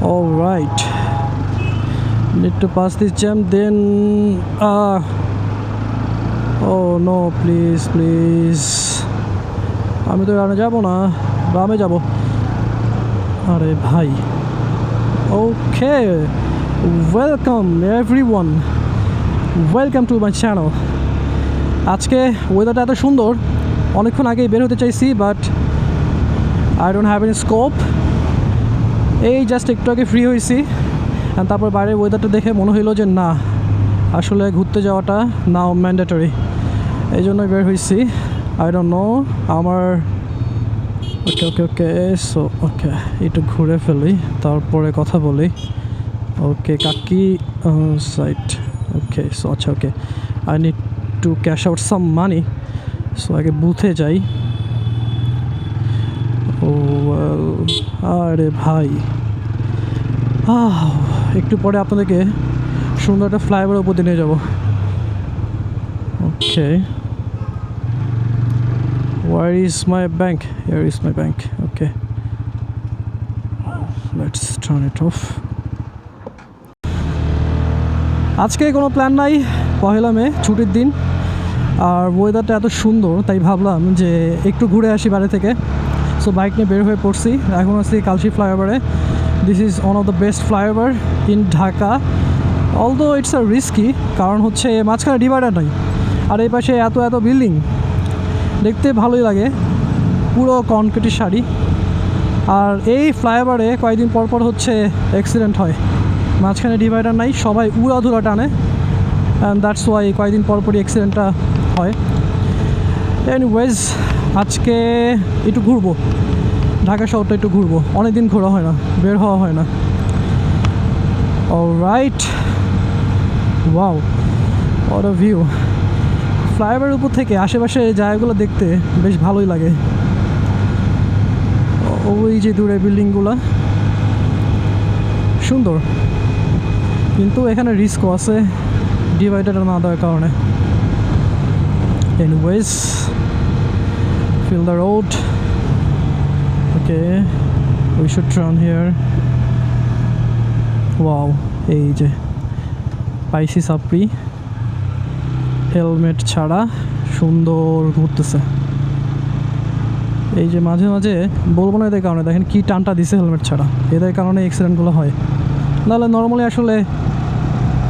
All right. Need to pass this jam. Then, oh no! Please. আমি তো রানে যাব না, বামে যাব। আরে ভাই। Okay. Welcome everyone. Welcome to my channel. আজকে ওয়েদারটা এত সুন্দর, অনেকক্ষণ আগেই বের হতে চাইছি, but I don't have any scope. এই জাস্ট একটু আগে ফ্রি হয়েছি, অ্যান্ড তারপর বাইরের ওয়েদারটা দেখে মনে হইলো যে না, আসলে ঘুরতে যাওয়াটা নাও ম্যান্ডেটরি, এই জন্যই বের হয়েছি। আই ডোন্ট নো আমার ওকে সো ওকে একটু ঘুরে ফেলি, তারপরে কথা বলি। ওকে কাকি সাইট ওকে সো আচ্ছা okay I need to cash out some money, so আগে বুথে যাই। ও আরে ভাই, একটু পরে আপনাদেরকে সুন্দর একটা ফ্লাইওভারের উপর দিয়ে নিয়ে যাবো। ওকে where is my bank? Here is my bank. Okay, let's turn it off. আজকে কোনো প্ল্যান নাই, পহেলা মে ছুটির দিন, আর ওয়েদারটা এত সুন্দর তাই ভাবলাম যে একটু ঘুরে আসি বাইরে থেকে। সো বাইক নিয়ে বের হয়ে পড়ছি, এখন আছি কালশি ফ্লাইওভারে। This is one of the best flyover in Dhaka, although it's a risky, কারণ হচ্ছে মাঝখানে ডিভাইডার নাই, আর এই পাশে এত বিল্ডিং, দেখতে ভালোই লাগে, পুরো কনক্রিটের শাড়ি। আর এই ফ্লাইওভারে কয়েকদিন পর হচ্ছে অ্যাক্সিডেন্ট হয়, মাঝখানে ডিভাইডার নাই, সবাই উড়াধুরা টানে, অ্যান্ড দ্যাটস ওয়াই কয়েকদিন পরই অ্যাক্সিডেন্টটা হয়। এনিওয়েজ আজকে একটু ঘুরবো, ঢাকা শহরটা একটু ঘুরবো, অনেকদিন ঘোরা হয় না, বের হওয়া হয় না। Alright, wow what a view. ফ্লাইওভারের উপর থেকে আশেপাশে জায়গাগুলো দেখতে বেশ ভালোই লাগে। ওই যে দূরে বিল্ডিংগুলো সুন্দর, কিন্তু এখানে রিস্কও আছে ডিভাইডার না দেওয়ার কারণে। Anyways feel the road. Okay we should turn here. Wow, এই যে পাইসি সাপ্রি হেলমেট ছাড়া সুন্দর ঘুরতেছে। এই যে মাঝে মাঝে বলবো না এদের কারণে, দেখেন কি টানটা দিছে হেলমেট ছাড়া, এদের কারণে অ্যাক্সিডেন্টগুলো হয়। নাহলে নর্মালি আসলে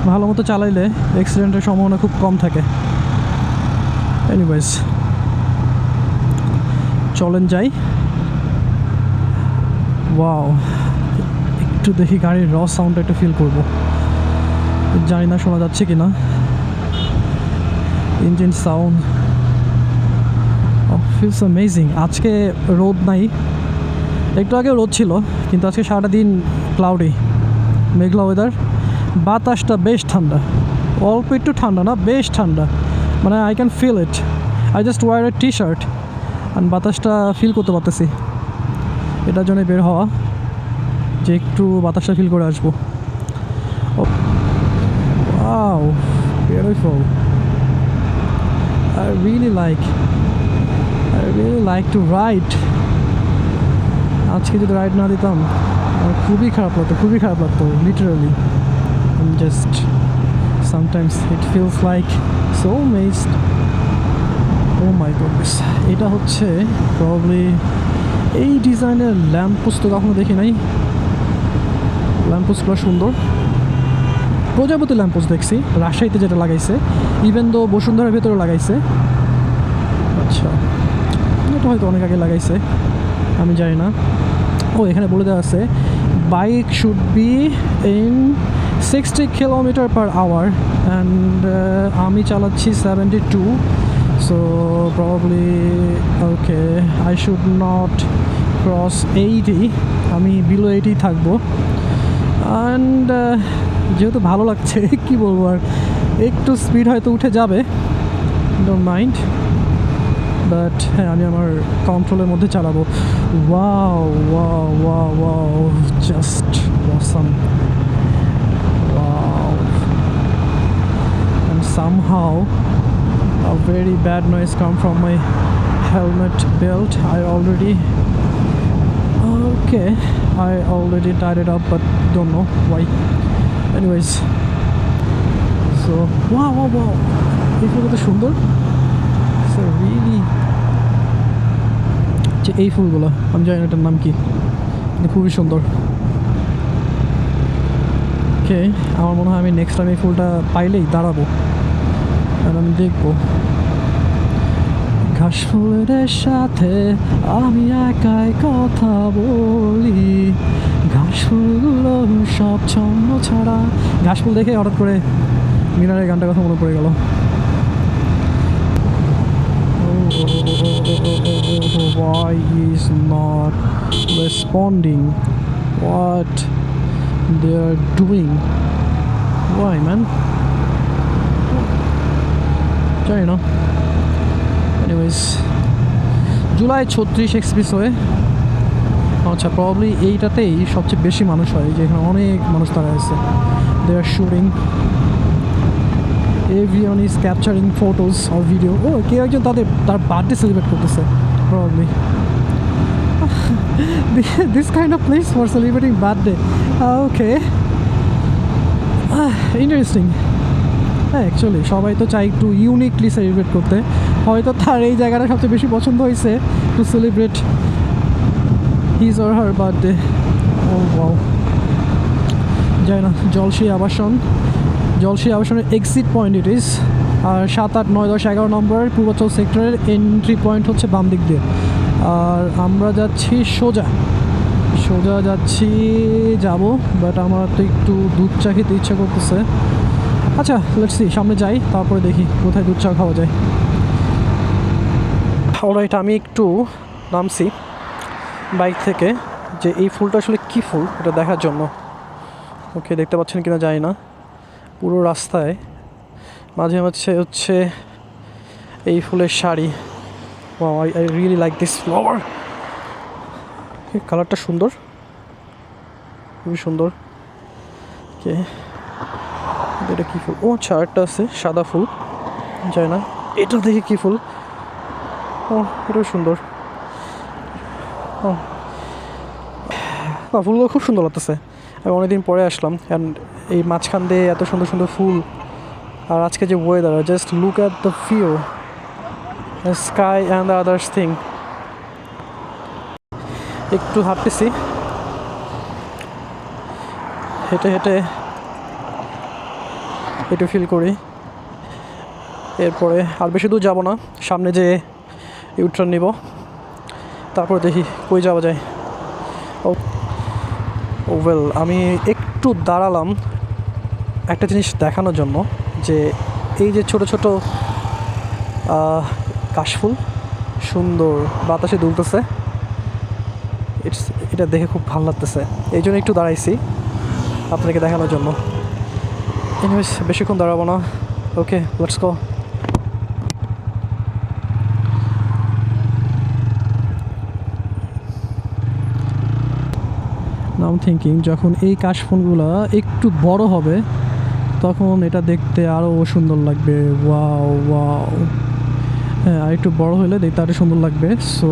ভালো মতো চালাইলে অ্যাক্সিডেন্টের সম্ভাবনা খুব কম থাকে। এনিওয়েজ চলেন যাই। ওয়াও, একটু দেখি গাড়ির র সাউন্ডটা একটু ফিল করবো, জানি না শোনা যাচ্ছে কি না। Engine sound feels amazing. আজকে রোদ নাই, একটু আগে রোদ ছিল, কিন্তু আজকে সারাটা দিন ক্লাউডি, মেঘলা ওয়েদার। বাতাসটা বেশ ঠান্ডা, অল্প একটু ঠান্ডা না, বেশ ঠান্ডা, মানে I can feel it. I just wear a T shirt and বাতাসটা ফিল করতে পারতেছি। এটার জন্য বের হওয়া, যে একটু বাতাসটা ফিল করে আসবো। Wow, beautiful. I really like to ride. আজকে যদি রাইড না দিতাম আমার খুবই খারাপ লাগতো literally. Just sometimes it feels like so amazed. Oh my goodness, এটা হচ্ছে প্রবাবলি এই ডিজাইনের ল্যাম্পপোস্ট তো কখনো দেখি নাই। ল্যাম্পপোস্টগুলো সুন্দর, প্রজাপতি ল্যাম্পপোস্ট দেখছি রাজশাহীতে যেটা লাগাইছে, ইভেন দো বসুন্ধরার ভেতরে লাগাইছে। আচ্ছা, এটা হয়তো অনেক আগে লাগাইছে, আমি জানি না। ও এখানে বলে দেওয়া আছে bike should be in 60 km/h and আমি চালাচ্ছি 72, so probably okay I should not cross 80, আমি বিলো 80 থাকবো। অ্যান্ড যেহেতু ভালো লাগছে কি বলবো, আর একটু স্পিড হয়তো উঠে যাবে, ডোন্ট মাইন্ড, বাট হ্যাঁ আমি আমার কন্ট্রোলের মধ্যে চালাবো। Wow wow wow wow, just awesome. Wow, and somehow a very bad noise come from my helmet belt. I already okay I already tied it up, but don't know why. Anyways, so wow. এই ফুলগুলো তো সুন্দর। So really, যে এই ফুলগুলো আমি জানি না এটার নাম কি, কিন্তু খুবই সুন্দর। ওকে, আমার মনে হয় আমি নেক্সট টাইম এই ফুলটা পাইলেই দাঁড়াবো আর আমি দেখবো। ঘাস ফুলের সাথে আমি একাই কথা বলি, ঘাস ফুলগুলো সব ছন্ন ছাড়া। ঘাস ফুল দেখে হঠাৎ করে মিনারের গানটার কথা মনে পড়ে গেল। Why is not responding what they are doing? Why, man? জানি না। Anyways, July 36 expressway. আচ্ছা, প্রবাবলি এইটাতেই সবচেয়ে বেশি মানুষ হয়, যেখানে অনেক মানুষ তারা আছে। দে আর shooting, everyone is capturing photos or video. Oh, কেউ একজন তার বার্থডে সেলিব্রেট করতেছে probably. This kind of place for celebrating birthday. Okay, interesting. Actually সবাই তো চাই একটু ইউনিকলি সেলিব্রেট করতে, হয়তো তার এই জায়গাটা সবচেয়ে বেশি পছন্দ হয়েছে to celebrate his or her birthday. Oh wow, যাই না। জলসি আবাসনের এক্সিট পয়েন্ট ইট ইজ। আর 7, 8, 9, 10, 11 নম্বর পূর্বাচল সেক্টরের এন্ট্রি পয়েন্ট হচ্ছে বাম দিক দিয়ে। আর আমরা যাচ্ছি সোজা যাবো, বাট আমার তো একটু দুধ চা খেতে ইচ্ছা করতেছে। আচ্ছা, লেটস সি, সামনে যাই, তারপরে দেখি কোথায় দুধ চা খাওয়া যায়। অলরাইট, আমি একটু নামছি বাইক থেকে, যে এই ফুলটা আসলে কী ফুল এটা দেখার জন্য। ওকে, দেখতে পাচ্ছেন কিনা জানি না, পুরো রাস্তায় মাঝে মাঝে হচ্ছে এই ফুলের sari. I really like this flower. কালারটা সুন্দর, খুবই সুন্দর। ওকে, এটা কী ফুল? ও আচ্ছা, একটা আছে সাদা ফুল, যায় না। এটা দেখি কী ফুল? ও, এটাও সুন্দর। ও, ফুলগুলো খুব সুন্দর লাগতেছে। আমি অনেকদিন পরে আসলাম, অ্যান্ড এই মাঝখান দিয়ে এত সুন্দর সুন্দর ফুল। আর আজকে যে weather, just look at the view, sky and the others thing. একটু হাঁটতেছি, হেঁটে একটু ফিল করি। এরপরে আর বেশি দূর যাব না, সামনে যে ইউটার্ন নিব, তারপর দেখি কই যাওয়া যায়। ওয়েল, আমি একটু দাঁড়ালাম একটা জিনিস দেখানোর জন্য, যে এই যে ছোট ছোট কাশফুল সুন্দর বাতাসে দুলতেছে, এটা দেখে খুব ভালো লাগতেছে, এই জন্য একটু দাঁড়াইছি আপনাকে দেখানোর জন্য। এনিওয়েজ, বেশিক্ষণ দাঁড়াবো না। Okay, let's go. I am thinking যখন এই কাশফুলগুলো একটু বড় হবে তখন এটা দেখতে আরও সুন্দর লাগবে। ওয়াও, হ্যাঁ, আর একটু বড় হলে দেখতে আরও সুন্দর লাগবে। সো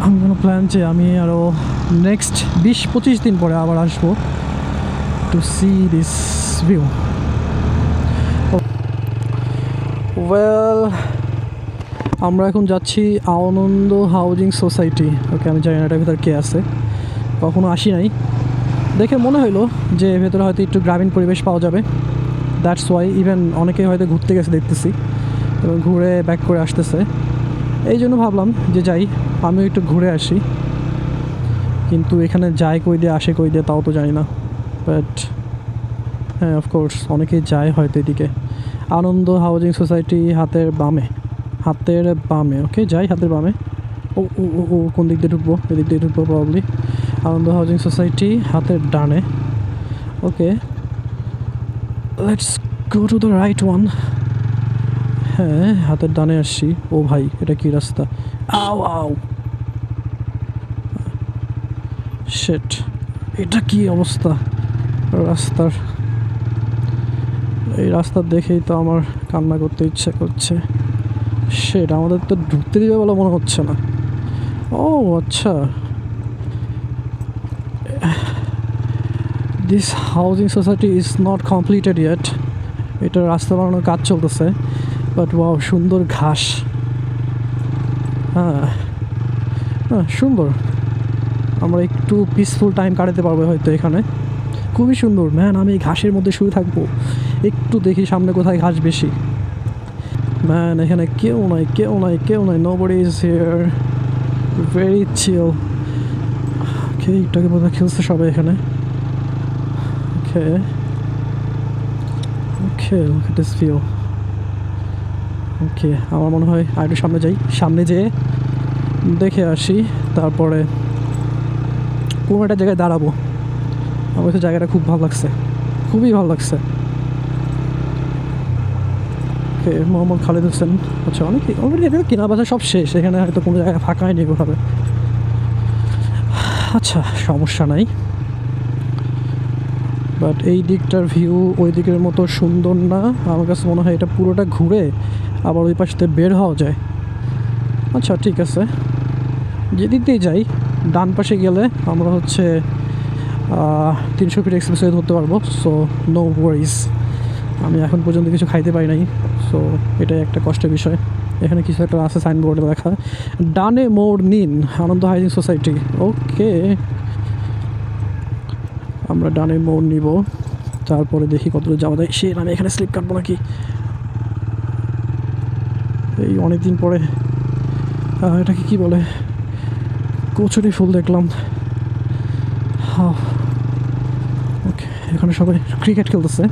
আমি কোনো প্ল্যান যে আমি আরও নেক্সট 20-25 দিন পরে আবার আসবো to see this view. Well, আমরা এখন যাচ্ছি আনন্দ হাউজিং সোসাইটি। ওকে, আমি জানি না এটার ভিতরে কে আছে, কখনো আসি নাই, দেখে মনে হলো যে ভেতরে হয়তো একটু গ্রামীণ পরিবেশ পাওয়া যাবে। দ্যাটস ওয়াই ইভেন অনেকেই হয়তো ঘুরতে গেছে দেখতেছি, এবং ঘুরে ব্যাক করে আসতেছে। এই জন্য ভাবলাম যে যাই, আমিও একটু ঘুরে আসি। কিন্তু এখানে যায় কই দিয়ে, আসে কই দিয়ে, তাও তো জানি না। বাট হ্যাঁ, অফকোর্স অনেকেই যায় হয়তো এদিকে। আনন্দ হাউজিং সোসাইটি হাতের বামে। ওকে, যাই হাতের বামে। ও কোন দিক দিয়ে ঢুকবো? এদিক দিয়ে ঢুকবো প্রবাবলি। আনন্দ হাউজিং সোসাইটি হাতের ডানে। Okay, let's go to the right one. হ্যাঁ, হাতের ডানে আসছি। ও ভাই, এটা কি রাস্তা? আও শিট, এটা কি অবস্থা রাস্তার? এই রাস্তা দেখেই তো আমার কান্না করতে ইচ্ছে করছে। শিট, আমাদের তো ঢুকতে দিবে বলে মনে হচ্ছে না। ও আচ্ছা, this housing society is not completed yet, এটা রাস্তা বানানোর কাজ চলতেছে, বাট ওয়াও সুন্দর ঘাস, হ্যাঁ হ্যাঁ সুন্দর, আমরা একটু পিসফুল টাইম কাটাতে পারবো হয়তো এখানে, খুবই সুন্দর ম্যান। আমি এই ঘাসের মধ্যে শুয়ে থাকবো, একটু দেখি সামনে কোথায় ঘাস বেশি। ম্যান এখানে কেউ নাই, কেউ নাই, কেউ নাই, nobody is here, very chill. Okay একটাকে বোধহয় খেলছে সবাই এখানে। Okay okay look at this view. Okay আমার মনে হয় আর একটু সামনে যাই, সামনে যেয়ে দেখে আসি, তারপরে কোনো একটা জায়গায় দাঁড়াবো। আমার কাছে জায়গাটা খুব ভালো লাগছে, খুবই ভালো লাগছে। ওকে মোহাম্মদ খালিদ হোসেন, আচ্ছা অনেকে অলরেডি এখানে কেনা বাজার সব শেষ, এখানে হয়তো কোনো জায়গায় ফাঁকা হয়নি কোথাবে। আচ্ছা সমস্যা নাই, বাট এই দিকটার ভিউ ওই দিকের মতো সুন্দর না আমার কাছে মনে হয়। এটা পুরোটা ঘুরে আবার ওই পাশ থেকে বের হওয়া যায়। আচ্ছা ঠিক আছে, যেদিক দিয়ে যাই ডান পাশে গেলে আমরা হচ্ছে 300 ফিট এক্সপ্রেসওয়ে ধরতে পারবো, সো নো ওয়ারিজ। আমি এখন পর্যন্ত কিছু খাইতে পারি নাই, সো এটাই একটা কষ্টের বিষয়। এখানে কিছু একটা আছে সাইনবোর্ডে লেখা, ডানে মোড় নিন আনন্দ হাউজিং সোসাইটি। ওকে আমরা ডানে মোড় নিব, তারপরে দেখি কতদূর যাওয়া যায়। সে আমি এখানে স্লিপ কাটবো নাকি, এই অনেকদিন পরে এটাকে কি বলে কচুরি ফুল দেখলাম। ওকে এখানে সবাই ক্রিকেট খেলতেছে,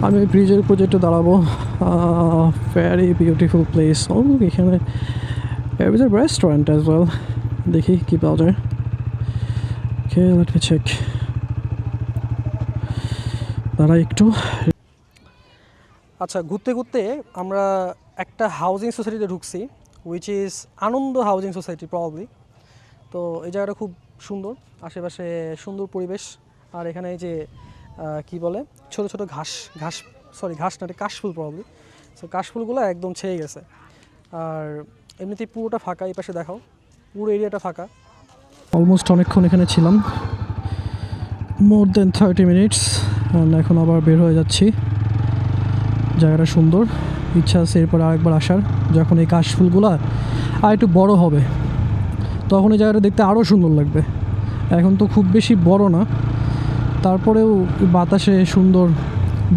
আমি ওই ব্রিজের উপর যেটা দাঁড়াবো। Very beautiful place. ও এখানে there is a restaurant as well, দেখি কি পাওয়া যায়। ওকে লেট মি চেক, দাঁড়া একটু। আচ্ছা ঘুরতে ঘুরতে আমরা একটা হাউজিং সোসাইটিতে ঢুকছি, which is Ananda housing society probably. তো এই জায়গাটা খুব সুন্দর, আশেপাশে সুন্দর পরিবেশ, আর এখানে এই যে কি বলে ছোট ছোট ঘাস ঘাস না, এটা কাশফুল প্রবাবলি। সো কাশফুলগুলো একদম ছেয়ে গেছে, আর এমনিতেই পুরোটা ফাঁকা। এই পাশে দেখাও, পুরো এরিয়াটা ফাঁকা। অলমোস্ট অনেকক্ষণ এখানে ছিলাম, মোর দেন 30 মিনিটস, এখন আবার বের হয়ে যাচ্ছি। জায়গাটা সুন্দর, ইচ্ছা আছে এরপর আরেকবার আসার, যখন এই কাশফুলগুলো আর একটু বড় হবে তখন এই জায়গাটা দেখতে আরও সুন্দর লাগবে। এখন তো খুব বেশি বড় না, তারপরেও বাতাসে সুন্দর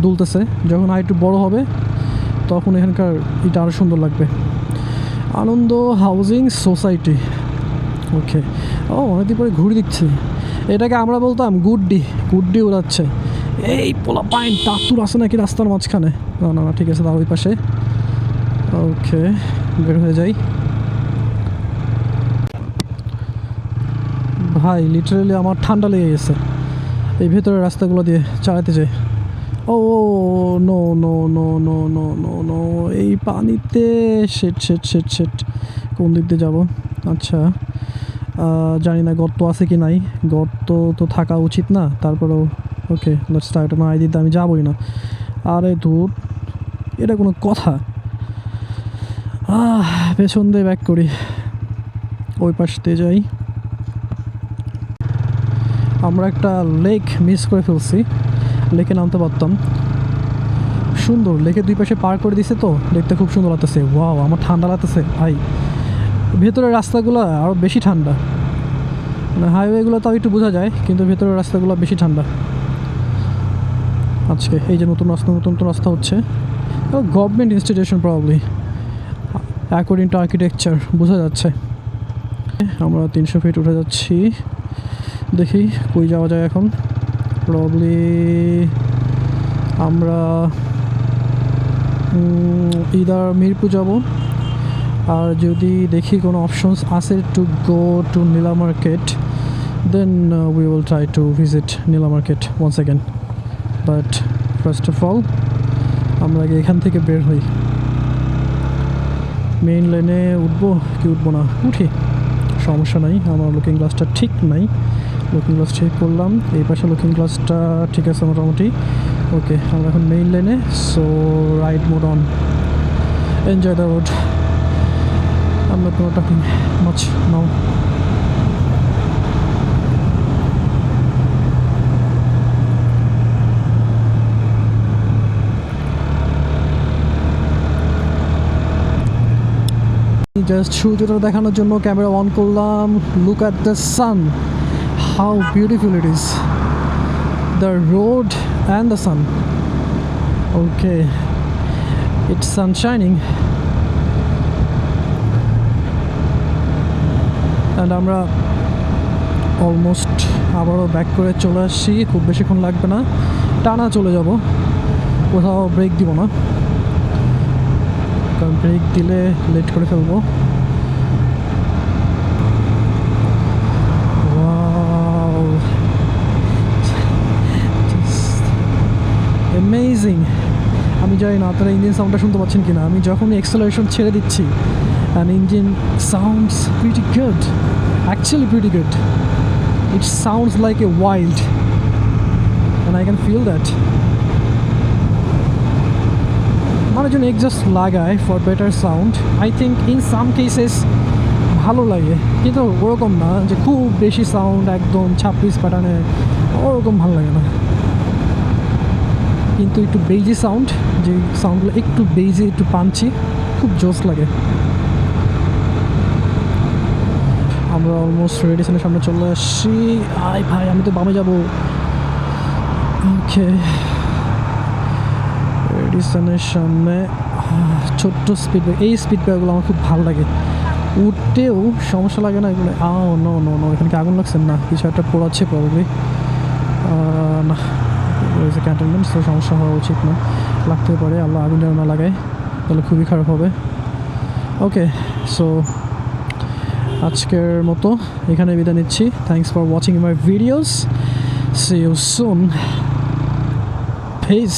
দুলতেছে। যখন আর একটু বড় হবে তখন এখানকার এটা আরও সুন্দর লাগবে। আনন্দ হাউজিং সোসাইটি। ওকে ও অনেকদিন পরে ঘুরে দিচ্ছি, এটাকে আমরা বলতাম গুড্ডি উড়াচ্ছে। এই পোলা পাইন টাতুর আছে নাকি রাস্তার মাঝখানে? না না না ঠিক আছে, তার ওই পাশে। ওকে বের হয়ে যাই। ভাই লিটারালি আমার ঠান্ডা লেগে গেছে এই ভেতরের রাস্তাগুলো দিয়ে চালাতে যাই। Oh no no no no no no no, এই পানিতে শেট কোন দিক দিয়ে যাবো? আচ্ছা জানি না গর্ত আছে কি নাই, গর্ত তো থাকা উচিত না, তারপরেও ওকে লেটস স্টার্ট। না এই দিকটা আমি যাবোই না। আরে দূর, এটা কোনো কথা? পেছন দিয়ে ব্যাক করি, ওই পাশ দিয়ে যাই। আমরা একটা লেক মিস করে ফেলছি, লেকে নামতে পারতাম। সুন্দর, লেকের দুই পাশে পার করে দিছে, তো দেখতে খুব সুন্দর লাগতেছে। ওয়াও আমার ঠান্ডা লাগতেছে ভাই, ভেতরের রাস্তাগুলো আরও বেশি ঠান্ডা। মানে হাইওয়েগুলো তাও একটু বোঝা যায়, কিন্তু ভেতরের রাস্তাগুলো বেশি ঠান্ডা। আজকে এই যে নতুন রাস্তা হচ্ছে, government institution probably, according to architecture বোঝা যাচ্ছে। আমরা 300 ফিট উঠে যাচ্ছি, দেখি কই যাওয়া যায় এখন। প্রবাবলি আমরা ইদার মিরপুর যাব, আর যদি দেখি কোনো অপশনস আছে to go to Nila market, then we will try to visit Nila market once again. But first of all আমরা আগে এখান থেকে বের হই। মেইন লাইনে উঠবো কি উঠবো না? উঠি, সমস্যা নাই। আমার লুকিং গ্লাসটা ঠিক নাই, লুকিং গ্লাস ঠিক করলাম। এই পাশে লুকিং গ্লাসটা ঠিক আছে মোটামুটি। ওকে আমরা এখন মেইন লাইনে, so ride mode on, enjoy the road. I'm not talking much now. Just সূর্যটা দেখানোর জন্য ক্যামেরা অন করলাম। Look at the sun, how beautiful it is, the road and the sun. Okay, it's sun shining. And আমরা almost আবারও back করে চলে আসছি, খুব বেশিক্ষণ লাগবে না, টানা চলে যাব, কোথাও ব্রেক দিব না, কারণ ব্রেক দিলে লেট করে ফেলবো। অ্যামেজিং। আমি জানি না আপনারা ইঞ্জিন সাউন্ডটা শুনতে পাচ্ছেন কিনা। আমি যখনই এক্সেলারেশন ছেড়ে দিচ্ছি and engine sounds pretty good, actually pretty good. It sounds like a wild, and I can feel that. মানুষজন এক্সজস্ট লাগায় for better sound. I think in some cases ভালো লাগে, কিন্তু ওরকম না যে খুব বেশি সাউন্ড একদম 26 প্যাটার্নে, ওরকম ভালো লাগে না। কিন্তু একটু বেজি সাউন্ড, যে সাউন্ডগুলো একটু বেজি, একটু পাঞ্চি, খুব জোস লাগে। আমরা অলমোস্ট রেডিসনের সামনে চলে আসছি। আয় ভাই, আমি তো বামে যাব। ওকে, রেডিসনের সামনে ছোট্ট স্পিড ব্রেক। এই স্পিড ব্রেকগুলো আমার খুব ভালো লাগে, উঠতেও সমস্যা লাগে না এগুলো। নো নো নো, এখানে কি আগুন লাগছে? না, কিছু একটা পোড়াচ্ছে প্রবলি। না, ক্যান্টনমেন্ট, তো সমস্যা হওয়া উচিত না, লাগতে পারে। আল্লাহ আগুন যেন না লাগায়, তাহলে খুবই খারাপ হবে। ওকে, সো আজকের মতো এখানে বিদায় নিচ্ছি। Thanks for watching my videos. See you soon. Piece.